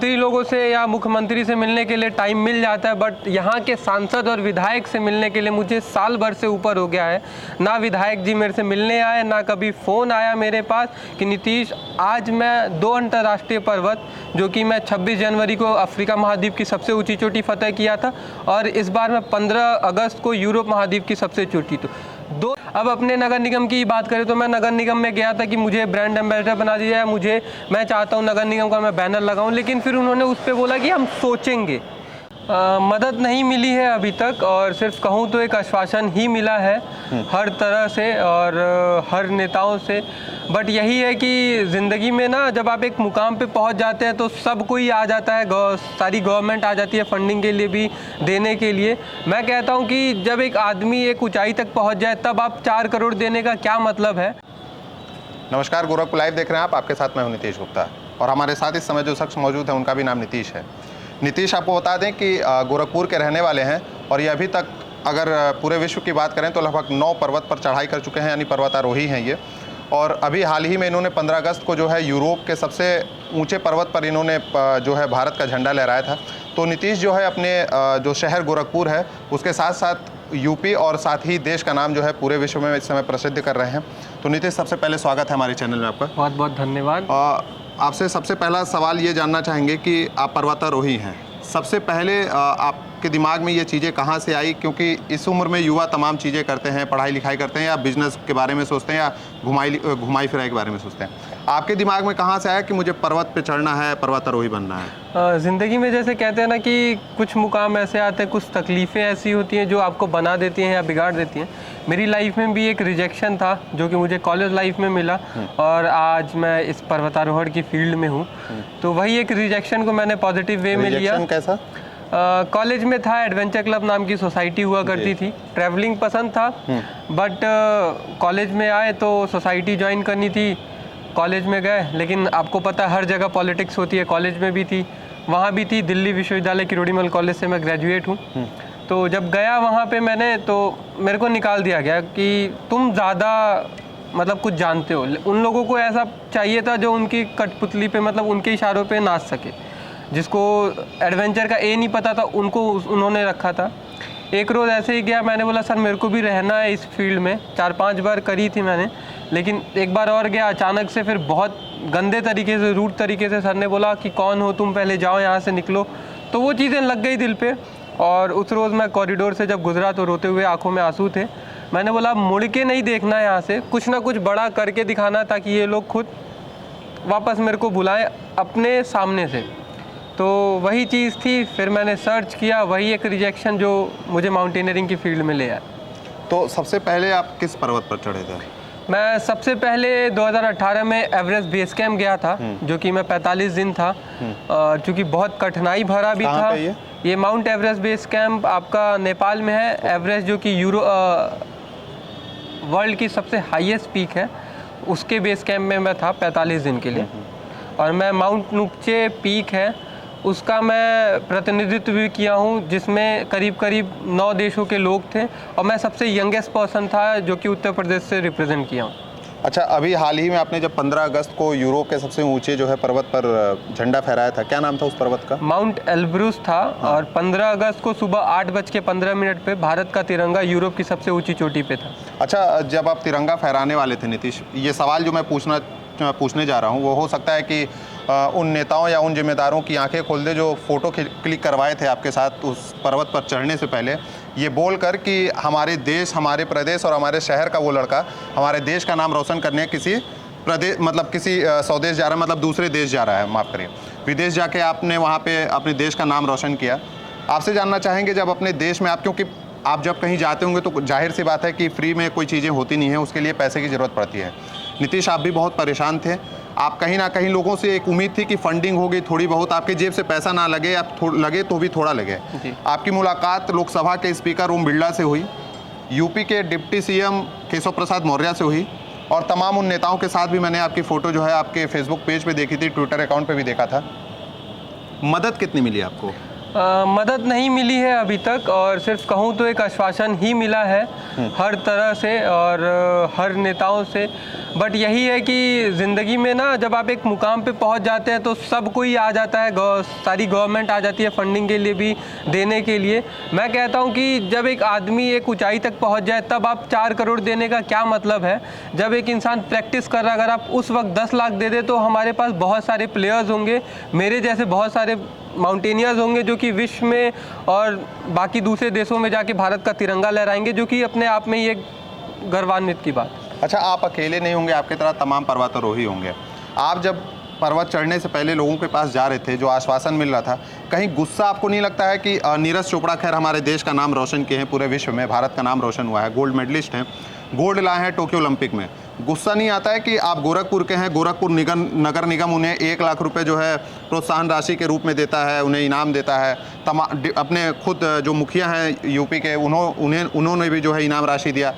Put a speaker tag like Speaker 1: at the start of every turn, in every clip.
Speaker 1: मंत्री लोगों से या मुख्यमंत्री से मिलने के लिए टाइम मिल जाता है, बट यहाँ के सांसद और विधायक से मिलने के लिए मुझे साल भर से ऊपर हो गया है। ना विधायक जी मेरे से मिलने आए, ना कभी फ़ोन आया मेरे पास कि नीतीश आज मैं 2 अंतर्राष्ट्रीय पर्वत, जो कि मैं 26 जनवरी को अफ्रीका महाद्वीप की सबसे ऊंची चोटी फतह किया था, और इस बार मैं 15 अगस्त को यूरोप महाद्वीप की सबसे चोटी तो दो। अब अपने नगर निगम की बात करें तो मैं नगर निगम में गया था कि मुझे ब्रांड एम्बेसडर बना दिया जाए, मैं चाहता हूं नगर निगम का मैं बैनर लगाऊं, लेकिन फिर उन्होंने उस पर बोला कि हम सोचेंगे। मदद नहीं मिली है अभी तक, और सिर्फ कहूं तो एक आश्वासन ही मिला है हर तरह से और हर नेताओं से। बट यही है कि ज़िंदगी में ना जब आप एक मुकाम पे पहुंच जाते हैं तो सब कोई आ जाता है, सारी गवर्नमेंट आ जाती है फंडिंग के लिए भी, देने के लिए। मैं कहता हूं कि जब एक आदमी एक ऊंचाई तक पहुंच जाए तब आप 4 करोड़ देने का क्या मतलब है।
Speaker 2: नमस्कार, गोरखपुर लाइव देख रहे हैं आप, आपके साथ मैं हूं नीतीश गुप्ता, और हमारे साथ इस समय जो शख्स मौजूद है उनका भी नाम नीतीश है। नीतीश आपको बता दें कि गोरखपुर के रहने वाले हैं, और ये अभी तक अगर पूरे विश्व की बात करें तो लगभग 9 पर्वत पर चढ़ाई कर चुके हैं, यानी पर्वतारोही हैं ये। और अभी हाल ही में इन्होंने 15 अगस्त को जो है यूरोप के सबसे ऊंचे पर्वत पर इन्होंने जो है भारत का झंडा लहराया था। तो नीतीश जो है अपने जो शहर गोरखपुर है उसके साथ साथ यूपी और साथ ही देश का नाम जो है पूरे विश्व में इस समय प्रसिद्ध कर रहे हैं। तो नीतीश, सबसे पहले स्वागत है हमारे चैनल में आपका।
Speaker 1: बहुत बहुत धन्यवाद।
Speaker 2: आपसे सबसे पहला सवाल ये जानना चाहेंगे कि आप पर्वतारोही हैं, सबसे पहले आपके दिमाग में ये चीज़ें कहाँ से आई? क्योंकि इस उम्र में युवा तमाम चीज़ें करते हैं, पढ़ाई लिखाई करते हैं, या बिजनेस के बारे में सोचते हैं, या घुमाई फिराई के बारे में सोचते हैं। आपके दिमाग में कहाँ से आया कि मुझे पर्वत पे चढ़ना है, पर्वतारोही बनना है?
Speaker 1: ज़िंदगी में जैसे कहते हैं ना कि कुछ मुकाम ऐसे आते हैं, कुछ तकलीफ़ें ऐसी होती हैं जो आपको बना देती हैं या बिगाड़ देती हैं। मेरी लाइफ में भी एक रिजेक्शन था जो कि मुझे कॉलेज लाइफ में मिला, और आज मैं इस पर्वतारोहण की फील्ड में हूँ। तो वही एक रिजेक्शन को मैंने पॉजिटिव वे में लिया।
Speaker 2: कैसा?
Speaker 1: कॉलेज में था, एडवेंचर क्लब नाम की सोसाइटी हुआ करती थी, ट्रैवलिंग पसंद था, बट कॉलेज में आए तो सोसाइटी ज्वाइन करनी थी। कॉलेज में गए, लेकिन आपको पता है हर जगह पॉलिटिक्स होती है, कॉलेज में भी थी, वहाँ भी थी। दिल्ली विश्वविद्यालय किरोड़ीमल कॉलेज से मैं ग्रेजुएट हूँ। तो जब गया वहाँ पे मैंने, तो मेरे को निकाल दिया गया कि तुम ज़्यादा मतलब कुछ जानते हो। उन लोगों को ऐसा चाहिए था जो उनकी कठपुतली पे, मतलब उनके इशारों पे नाच सके। जिसको एडवेंचर का ए नहीं पता था उनको उन्होंने रखा था। एक रोज़ ऐसे ही गया, मैंने बोला सर मेरे को भी रहना है इस फील्ड में। 4-5 बार करी थी मैंने, लेकिन एक बार और गया, अचानक से फिर बहुत गंदे तरीके से, रूट तरीके से सर ने बोला कि कौन हो तुम, पहले जाओ यहाँ से निकलो। तो वो चीज़ें लग गई दिल पे, और उस रोज़ मैं कॉरिडोर से जब गुजरा तो रोते हुए आंखों में आंसू थे। मैंने बोला मुड़ के नहीं देखना यहाँ से, कुछ ना कुछ बड़ा करके दिखाना ताकि ये लोग खुद वापस मेरे को बुलाएं अपने सामने से। तो वही चीज़ थी, फिर मैंने सर्च किया, वही एक रिजेक्शन जो मुझे माउंटेनियरिंग की फील्ड में ले आया।
Speaker 2: तो सबसे पहले आप किस पर्वत पर चढ़े थे?
Speaker 1: मैं सबसे पहले 2018 में एवरेस्ट बेस कैंप गया था, जो कि मैं 45 दिन था, और चूँकि बहुत कठिनाई भरा भी था। ये माउंट एवरेस्ट बेस कैंप आपका नेपाल में है। एवरेस्ट जो कि वर्ल्ड की सबसे हाईएस्ट पीक है, उसके बेस कैंप में मैं था 45 दिन के लिए। और मैं माउंट नुकचे पीक है उसका मैं प्रतिनिधित्व भी किया हूँ, जिसमें करीब करीब 9 देशों के लोग थे, और मैं सबसे यंगेस्ट पर्सन था जो कि उत्तर प्रदेश से रिप्रेजेंट किया हूँ।
Speaker 2: अच्छा, अभी हाल ही में आपने जब 15 अगस्त को यूरोप के सबसे ऊंचे जो है पर्वत पर झंडा फहराया था, क्या नाम था उस पर्वत का?
Speaker 1: माउंट एल्ब्रूस था। और 15 अगस्त को सुबह 8:15 पे भारत का तिरंगा यूरोप की सबसे ऊंची चोटी पे था।
Speaker 2: अच्छा, जब आप तिरंगा फहराने वाले थे नीतीश, ये सवाल जो मैं पूछने जा रहा हूँ वो हो सकता है कि उन नेताओं या उन जिम्मेदारों की आंखें खोल दे जो फ़ोटो क्लिक करवाए थे आपके साथ उस पर्वत पर चढ़ने से पहले, ये बोलकर कि हमारे देश, हमारे प्रदेश और हमारे शहर का वो लड़का हमारे देश का नाम रोशन करने किसी प्रदेश, मतलब किसी स्वदेश जा रहा है, मतलब दूसरे देश जा रहा है, माफ़ करिए, विदेश जाके आपने वहाँ पे अपने देश का नाम रोशन किया। आपसे जानना चाहेंगे, जब अपने देश में आप, क्योंकि आप जब कहीं जाते होंगे तो जाहिर सी बात है कि फ्री में कोई चीज़ें होती नहीं है, उसके लिए पैसे की ज़रूरत पड़ती है। नीतीश, आप भी बहुत परेशान थे, आप कहीं ना कहीं लोगों से एक उम्मीद थी कि फंडिंग होगी थोड़ी बहुत, आपके जेब से पैसा ना लगे, आप लगे तो भी थोड़ा लगे। आपकी मुलाकात लोकसभा के स्पीकर ओम बिरला से हुई, यूपी के डिप्टी सीएम केशव प्रसाद मौर्य से हुई, और तमाम उन नेताओं के साथ भी मैंने आपकी फ़ोटो जो है आपके फेसबुक पेज पे देखी थी, ट्विटर अकाउंट पे भी देखा था। मदद कितनी मिली आपको?
Speaker 1: मदद नहीं मिली है अभी तक, और सिर्फ कहूँ तो एक आश्वासन ही मिला है हर तरह से और हर नेताओं से। बट यही है कि ज़िंदगी में ना जब आप एक मुकाम पे पहुंच जाते हैं तो सब कोई आ जाता है, सारी गवर्नमेंट आ जाती है फंडिंग के लिए भी, देने के लिए। मैं कहता हूं कि जब एक आदमी एक ऊंचाई तक पहुंच जाए तब आप 4 करोड़ देने का क्या मतलब है। जब एक इंसान प्रैक्टिस कर रहा है, अगर आप उस वक्त 10 लाख दे दे तो हमारे पास बहुत सारे प्लेयर्स होंगे, मेरे जैसे बहुत सारे माउंटेनियर्स होंगे जो कि विश्व में और बाकी दूसरे देशों में जाके भारत का तिरंगा लहराएंगे, जो कि अपने आप में ही एक गर्वान्वित की बात।
Speaker 2: अच्छा, आप अकेले नहीं होंगे, आपकी तरह तमाम पर्वतारोही होंगे। आप जब पर्वत चढ़ने से पहले लोगों के पास जा रहे थे, जो आश्वासन मिल रहा था, कहीं गुस्सा आपको नहीं लगता है कि नीरज चोपड़ा खैर हमारे देश का नाम रोशन किए हैं, पूरे विश्व में भारत का नाम रोशन हुआ है, गोल्ड मेडलिस्ट हैं, गोल्ड लाए हैं टोक्यो ओलंपिक में। गुस्सा नहीं आता है कि आप गोरखपुर के हैं, गोरखपुर नगर निगम उन्हें 1 लाख रुपए जो है प्रोत्साहन राशि के रूप में देता है, उन्हें इनाम देता है, अपने खुद जो मुखिया हैं यूपी के उन्होंने भी जो है इनाम राशि दिया।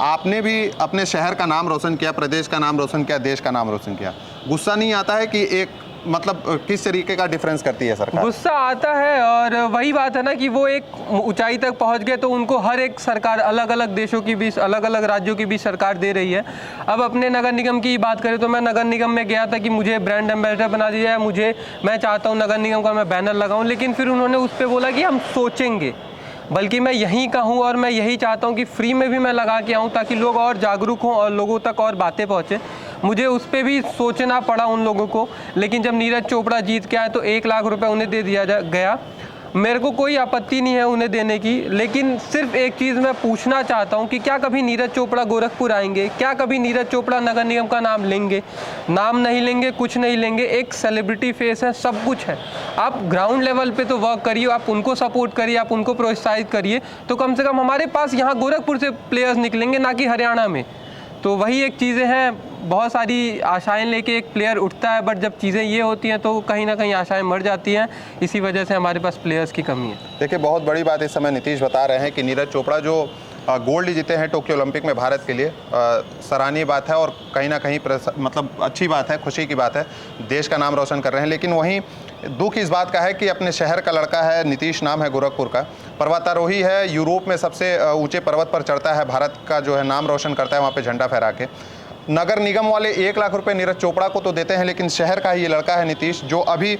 Speaker 2: आपने भी अपने शहर का नाम रोशन किया, प्रदेश का नाम रोशन किया, देश का नाम रोशन किया। गुस्सा नहीं आता है कि एक मतलब किस तरीके का डिफरेंस करती है सरकार?
Speaker 1: गुस्सा आता है, और वही बात है ना कि वो एक ऊंचाई तक पहुंच गए तो उनको हर एक सरकार अलग अलग देशों की भी, अलग अलग राज्यों की भी सरकार दे रही है। अब अपने नगर निगम की बात करें तो मैं नगर निगम में गया था कि मुझे ब्रांड एम्बेसडर बना दिया है, मैं चाहता हूँ नगर निगम का मैं बैनर लगाऊँ, लेकिन फिर उन्होंने उस पर बोला कि हम सोचेंगे। बल्कि मैं यहीं का हूँ और मैं यही चाहता हूँ कि फ्री में भी मैं लगा के आऊँ ताकि लोग और जागरूक हों और लोगों तक और बातें पहुँचे। मुझे उस पर भी सोचना पड़ा उन लोगों को, लेकिन जब नीरज चोपड़ा जीत के आए तो 1 लाख रुपए उन्हें दे दिया गया। मेरे को कोई आपत्ति नहीं है उन्हें देने की, लेकिन सिर्फ एक चीज़ मैं पूछना चाहता हूँ कि क्या कभी नीरज चोपड़ा गोरखपुर आएंगे? क्या कभी नीरज चोपड़ा नगर निगम का नाम लेंगे? नाम नहीं लेंगे, कुछ नहीं लेंगे। एक सेलिब्रिटी फेस है, सब कुछ है। आप ग्राउंड लेवल पे तो वर्क करिए, आप उनको सपोर्ट करिए, आप उनको प्रोत्साहित करिए, तो कम से कम हमारे पास यहाँ गोरखपुर से प्लेयर्स निकलेंगे, ना कि हरियाणा में। तो वही एक चीज़ें हैं, बहुत सारी आशाएं लेके एक प्लेयर उठता है, बट जब चीज़ें ये होती हैं तो कहीं ना कहीं आशाएं मर जाती हैं। इसी वजह से हमारे पास प्लेयर्स की कमी है।
Speaker 2: देखिए, बहुत बड़ी बात इस समय नीतीश बता रहे हैं कि नीरज चोपड़ा जो गोल्ड जीते हैं टोक्यो ओलंपिक में भारत के लिए, सराहनीय बात है और कहीं ना कहीं मतलब अच्छी बात है, खुशी की बात है, देश का नाम रोशन कर रहे हैं। लेकिन वहीं दुख इस बात का है कि अपने शहर का लड़का है, नीतीश नाम है गोरखपुर का, पर्वतारोही है, यूरोप में सबसे ऊंचे पर्वत पर चढ़ता है, भारत का जो है नाम रोशन करता है वहाँ पे झंडा फहरा के। नगर निगम वाले 1 लाख रुपए नीरज चोपड़ा को तो देते हैं, लेकिन शहर का ही ये लड़का है नीतीश, जो अभी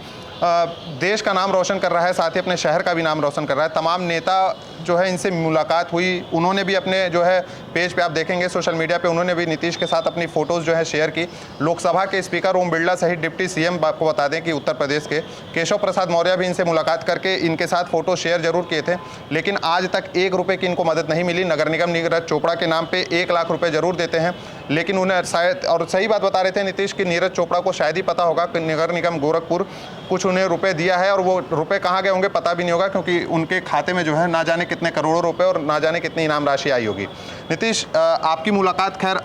Speaker 2: देश का नाम रोशन कर रहा है, साथ ही अपने शहर का भी नाम रोशन कर रहा है। तमाम नेता जो है इनसे मुलाकात हुई, उन्होंने भी अपने जो है पेज पे आप देखेंगे सोशल मीडिया पे, उन्होंने भी नीतीश के साथ अपनी फ़ोटोज़ जो है शेयर की। लोकसभा के स्पीकर ओम बिरला सहित डिप्टी सीएम, आपको बता दें कि उत्तर प्रदेश के केशव प्रसाद मौर्य भी इनसे मुलाकात करके इनके साथ फ़ोटो शेयर जरूर किए थे, लेकिन आज तक 1 रुपये की इनको मदद नहीं मिली। नगर निगम नीरज चोपड़ा के नाम पर 1 लाख रुपये जरूर देते हैं, लेकिन उन्हें शायद, और सही बात बता रहे थे नीतीश कि नीरज चोपड़ा को शायद ही पता होगा कि नगर निगम गोरखपुर कुछ उन्हें रुपए दिया है, और वो रुपए कहाँ गए होंगे पता भी नहीं होगा, क्योंकि उनके खाते में जो है ना जाने कितने करोड़ों रुपए और ना जाने कितनी इनाम राशि आई होगी। नीतीश, आपकी मुलाकात खैर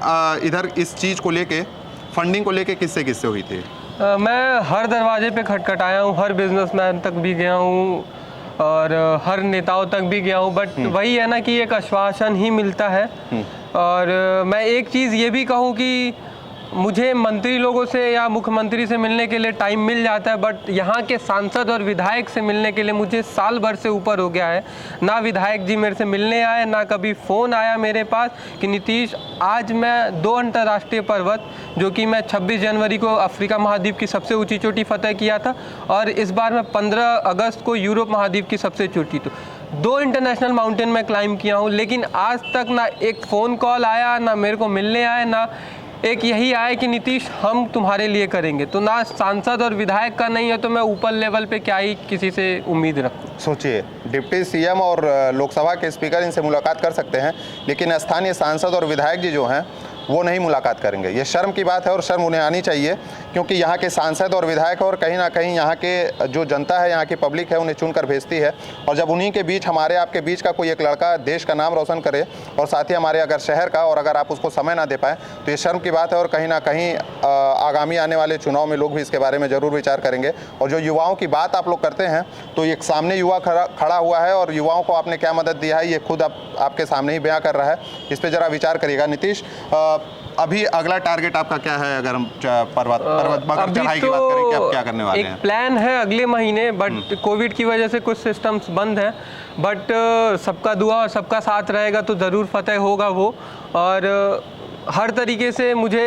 Speaker 2: इधर इस चीज़ को लेके, फंडिंग को लेके किससे हुई थी?
Speaker 1: मैं हर दरवाजे पे खटखटाया हूँ, हर बिजनेसमैन तक भी गया हूँ और हर नेताओं तक भी गया हूँ, बट वही है ना कि एक आश्वासन ही मिलता है। और मैं एक चीज़ ये भी कहूँ कि मुझे मंत्री लोगों से या मुख्यमंत्री से मिलने के लिए टाइम मिल जाता है, बट यहाँ के सांसद और विधायक से मिलने के लिए मुझे साल भर से ऊपर हो गया है। ना विधायक जी मेरे से मिलने आए, ना कभी फ़ोन आया मेरे पास कि नीतीश आज मैं 2 अंतर्राष्ट्रीय पर्वत, जो कि मैं 26 जनवरी को अफ्रीका महाद्वीप की सबसे ऊंची चोटी फतह किया था, और इस बार मैं 15 अगस्त को यूरोप महाद्वीप की सबसे चोटी, तो 2 इंटरनेशनल माउंटेन में क्लाइंब किया हूँ, लेकिन आज तक ना एक फ़ोन कॉल आया, ना मेरे को मिलने आए, ना एक यही आए कि नीतीश हम तुम्हारे लिए करेंगे। तो ना सांसद और विधायक का नहीं है, तो मैं ऊपर लेवल पे क्या ही किसी से उम्मीद रखूं।
Speaker 2: सोचिए, डिप्टी सीएम और लोकसभा के स्पीकर इनसे मुलाकात कर सकते हैं, लेकिन स्थानीय सांसद और विधायक जी जो हैं वो नहीं मुलाकात करेंगे। ये शर्म की बात है और शर्म उन्हें आनी चाहिए, क्योंकि यहाँ के सांसद और विधायक और कहीं ना कहीं यहाँ के जो जनता है, यहाँ की पब्लिक है, उन्हें चुनकर भेजती है। और जब उन्हीं के बीच, हमारे आपके बीच का कोई एक लड़का देश का नाम रोशन करे, और साथ ही हमारे अगर शहर का, और अगर आप उसको समय ना दे पाएँ, तो ये शर्म की बात है। और कहीं ना कहीं आगामी आने वाले चुनाव में लोग भी इसके बारे में ज़रूर विचार करेंगे। और जो युवाओं की बात आप लोग करते हैं, तो एक सामने युवा खड़ा हुआ है, और युवाओं को आपने क्या मदद दिया है ये खुद आपके सामने ही बयां कर रहा है। इस पर ज़रा विचार करिएगा। नीतीश, अभी अगला टारगेट आपका क्या है? अगर हम पर्वत अगर चढ़ाई की बात करें कि आप क्या करने वाले
Speaker 1: एक
Speaker 2: हैं?
Speaker 1: प्लान है अगले महीने, बट कोविड की वजह से कुछ सिस्टम्स बंद हैं, बट सबका दुआ और सबका साथ रहेगा तो ज़रूर फतेह होगा वो। और हर तरीके से मुझे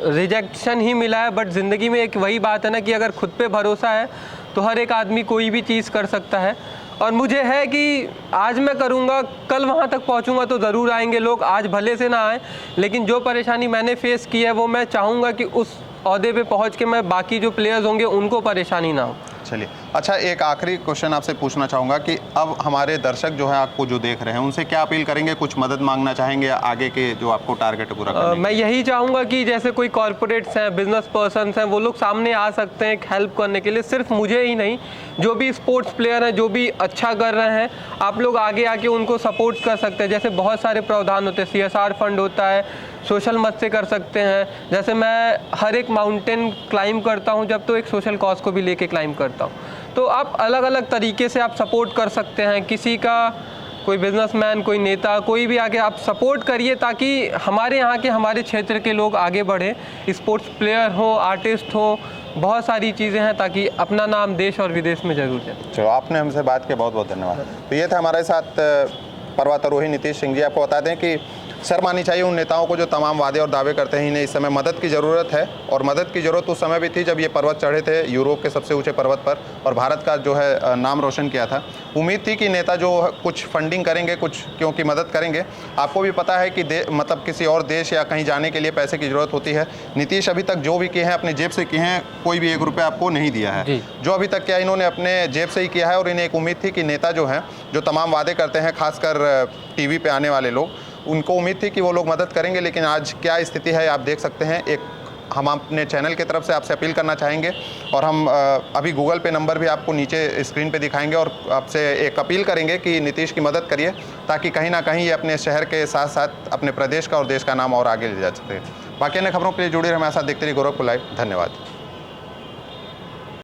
Speaker 1: रिजेक्शन ही मिला है, बट ज़िंदगी में एक वही बात है ना कि अगर खुद पे भरोसा है तो हर एक आदमी कोई भी चीज़ कर सकता है। और मुझे है कि आज मैं करूँगा, कल वहाँ तक पहुँचूँगा तो ज़रूर आएंगे लोग, आज भले से ना आए, लेकिन जो परेशानी मैंने फेस की है वो मैं चाहूँगा कि उस ओहदे पे पहुँच के मैं बाकी जो प्लेयर्स होंगे उनको परेशानी ना हो।
Speaker 2: चलिए, अच्छा एक आखिरी क्वेश्चन आपसे पूछना चाहूँगा कि अब हमारे दर्शक जो है आपको जो देख रहे हैं उनसे क्या अपील करेंगे? कुछ मदद मांगना चाहेंगे आगे के जो आपको टारगेट पूरा करने के?
Speaker 1: मैं यही चाहूँगा कि जैसे कोई कॉरपोरेट्स हैं, बिजनेस पर्सन्स हैं, वो लोग सामने आ सकते हैं हेल्प करने के लिए। सिर्फ मुझे ही नहीं, जो भी स्पोर्ट्स प्लेयर हैं, जो भी अच्छा कर रहे हैं, आप लोग आगे आके उनको सपोर्ट कर सकते हैं। जैसे बहुत सारे प्रावधान होते हैं, CSR फंड होता है, सोशल मत से कर सकते हैं। जैसे मैं हर एक माउंटेन क्लाइंब करता हूँ जब, तो एक सोशल कॉज को भी लेके क्लाइंब करता हूँ। तो आप अलग अलग तरीके से आप सपोर्ट कर सकते हैं। किसी का, कोई बिजनेसमैन, कोई नेता, कोई भी आके आप सपोर्ट करिए ताकि हमारे यहाँ के, हमारे क्षेत्र के लोग आगे बढ़े। स्पोर्ट्स प्लेयर हो, आर्टिस्ट हो, बहुत सारी चीज़ें हैं ताकि अपना नाम देश और विदेश में जरूर जाए।
Speaker 2: चलो, आपने हमसे बात किया, बहुत बहुत धन्यवाद। तो ये था हमारे साथ पर्वतारोही नीतीश सिंह जी। आपको बता दें कि शर्म आनी चाहिए उन नेताओं को जो तमाम वादे और दावे करते हैं। इन्हें इस समय मदद की ज़रूरत है, और मदद की ज़रूरत उस समय भी थी जब ये पर्वत चढ़े थे यूरोप के सबसे ऊंचे पर्वत पर, और भारत का जो है नाम रोशन किया था। उम्मीद थी कि नेता जो कुछ फंडिंग करेंगे, कुछ क्योंकि मदद करेंगे। आपको भी पता है कि मतलब किसी और देश या कहीं जाने के लिए पैसे की ज़रूरत होती है। नीतीश अभी तक जो भी किए हैं अपने जेब से किए हैं, कोई भी 1 रुपया आपको नहीं दिया है। जो अभी तक किया इन्होंने अपने जेब से ही किया है, और इन्हें एक उम्मीद थी कि नेता जो हैं, जो तमाम वादे करते हैं, खासकर टीवी पे आने वाले लोग, उनको उम्मीद थी कि वो लोग मदद करेंगे। लेकिन आज क्या स्थिति है आप देख सकते हैं। एक हम अपने चैनल की तरफ से आपसे अपील करना चाहेंगे, और हम अभी गूगल पे नंबर भी आपको नीचे स्क्रीन पे दिखाएंगे, और आपसे एक अपील करेंगे कि नीतीश की मदद करिए, ताकि कहीं ना कहीं ये अपने शहर के साथ साथ अपने प्रदेश का और देश का नाम और आगे ले जा सकते हैं। बाकी अन्य खबरों के लिए जुड़े रहे हमारे साथ, देखते रहिए गोरखपुर लाइव। धन्यवाद।